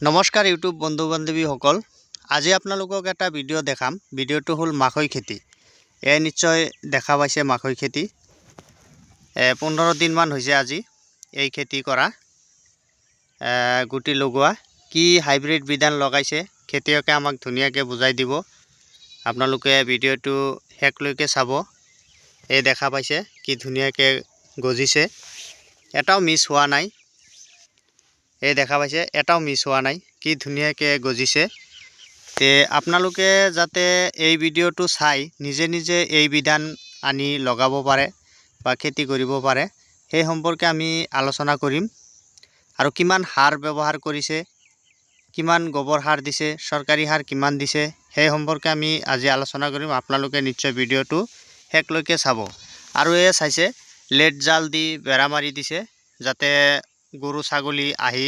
নমস্কাৰ ইউটিউব বন্ধু বান্ধৱীসকল। আজি আপোনালোকক এটা ভিডিঅ' দেখাম। ভিডিঅ'টো হ'ল মাকৈ খেতি। এয়া নিশ্চয় দেখা পাইছে মাকৈ খেতি। 15 দিনমান হৈছে আজি এই খেতি কৰা, গুটি লগোৱা। কি হাইব্ৰিড বিধান লগাইছে খেতিয়কে আমাক ধুনীয়াকৈ বুজাই দিব। আপোনালোকে ভিডিঅ'টো শেষলৈকে চাব। এই দেখা পাইছে কি ধুনীয়াকৈ গজিছে, এটাও মিছ হোৱা নাই। এই দেখা পাইছে এটাও মিছ হোৱা নাই, কি ধুনীয়াকৈ গজিছে। তে আপোনালোকে যাতে এই ভিডিঅ'টো চাই নিজে নিজে এই বিধান আনি লগাব পাৰে বা খেতি কৰিব পাৰে, সেই সম্পৰ্কে আমি আলোচনা কৰিম। আৰু কিমান সাৰ ব্যৱহাৰ কৰিছে, কিমান গোবৰ সাৰ দিছে, চৰকাৰী সাৰ কিমান দিছে, সেই সম্পৰ্কে আমি আজি আলোচনা কৰিম। আপোনালোকে নিশ্চয় ভিডিঅ'টো শেষলৈকে চাব। আৰু এই চাইছে লেট জাল দি বেৰা মাৰি দিছে, যাতে গৰু ছাগলী আহি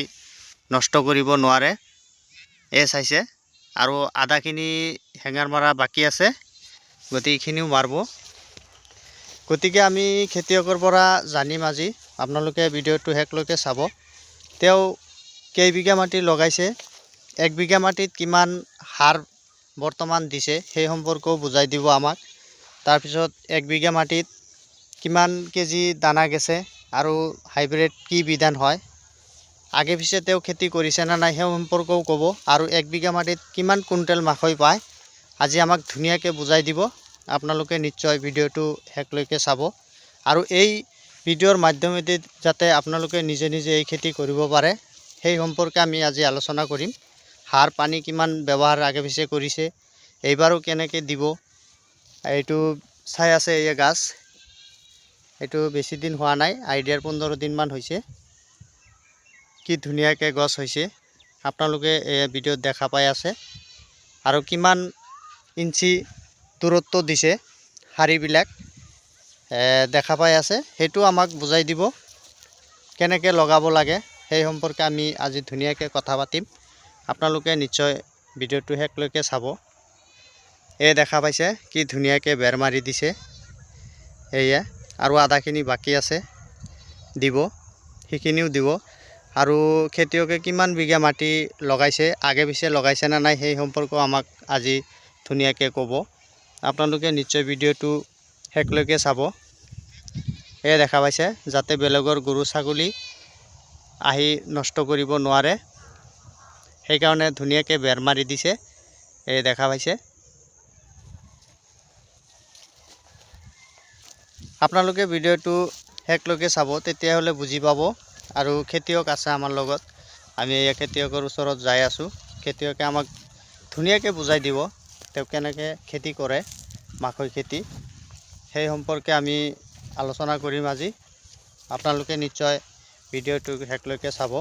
নষ্ট কৰিব নোৱাৰে। এই চাইছে আৰু আধাখিনি হেঙাৰ মৰা বাকী আছে, গতিকে এইখিনিও মাৰিব। গতিকে আমি খেতিয়কৰ পৰা জানিম আজি। আপোনালোকে ভিডিঅ'টো শেষলৈকে চাব। তেওঁ কেইবিঘা মাটি লগাইছে, 1 বিঘা মাটিত কিমান সাৰ বৰ্তমান দিছে, সেই সম্পৰ্কেও বুজাই দিব আমাক। তাৰপিছত 1 বিঘা মাটিত কিমান কেজি দানা গেছে আৰু হাইব্ৰিড কি বিধান হয়, আগে পিছে তেওঁ খেতি কৰিছে না নাই সেই সম্পৰ্কেও ক'ব। আৰু 1 বিঘা মাটিত কিমান কুইণ্টেল মাকৈ পায় আজি আমাক ধুনীয়াকৈ বুজাই দিব। আপোনালোকে নিশ্চয় ভিডিঅ'টো শেষলৈকে চাব। আৰু এই ভিডিঅ'ৰ মাধ্যমেদি যাতে আপোনালোকে নিজে নিজে এই খেতি কৰিব পাৰে, সেই সম্পৰ্কে আমি আজি আলোচনা কৰিম। সাৰ পানী কিমান ব্যৱহাৰ আগে পিছে কৰিছে, এইবাৰো কেনেকৈ দিব। এইটো চাই আছে এই গাছ, এইটো বেছি দিন হোৱা নাই, আইডিয়াৰ 15 দিনমান হৈছে। কি ধুনীয়াকৈ গছ হৈছে, আপোনালোকে এই ভিডিঅ'ত দেখা পাই আছে। আৰু কিমান ইঞ্চি দূৰত্ব দিছে শাৰীবিলাক দেখা পাই আছে, সেইটো আমাক বুজাই দিব। কেনেকৈ লগাব লাগে সেই সম্পৰ্কে আমি আজি ধুনীয়াকৈ কথা পাতিম। আপোনালোকে নিশ্চয় ভিডিঅ'টো শেষলৈকে চাব। এই দেখা পাইছে কি ধুনীয়াকৈ বেৰ মাৰি দিছে। এয়া আৰু আধাখিনি বাকী আছে, দিব, সেইখিনিও দিব। আৰু খেতিয়কে কিমান বিঘা মাটি লগাইছে, আগে পিছে লগাইছে না নাই, সেই সম্পৰ্কেও আমাক আজি ধুনীয়াকৈ ক'ব। আপোনালোকে নিশ্চয় ভিডিঅ'টো শেষলৈকে চাব। এয়া দেখা পাইছে, যাতে বেলেগৰ গৰু ছাগলী আহি নষ্ট কৰিব নোৱাৰে, সেইকাৰণে ধুনীয়াকৈ বেৰ মাৰি দিছে। এই দেখা পাইছে। আপোনালোকে ভিডিঅ'টো শেষলৈকে চাব, তেতিয়াহ'লে বুজি পাব। আৰু খেতিয়ক আছে আমাৰ লগত, আমি এই খেতিয়কৰ ওচৰত যাই আছোঁ। খেতিয়কে আমাক ধুনীয়াকৈ বুজাই দিব তেওঁ কেনেকৈ খেতি কৰে মাকৈ খেতি, সেই সম্পৰ্কে আমি আলোচনা কৰিম আজি। আপোনালোকে নিশ্চয় ভিডিঅ'টো শেষলৈকে চাব।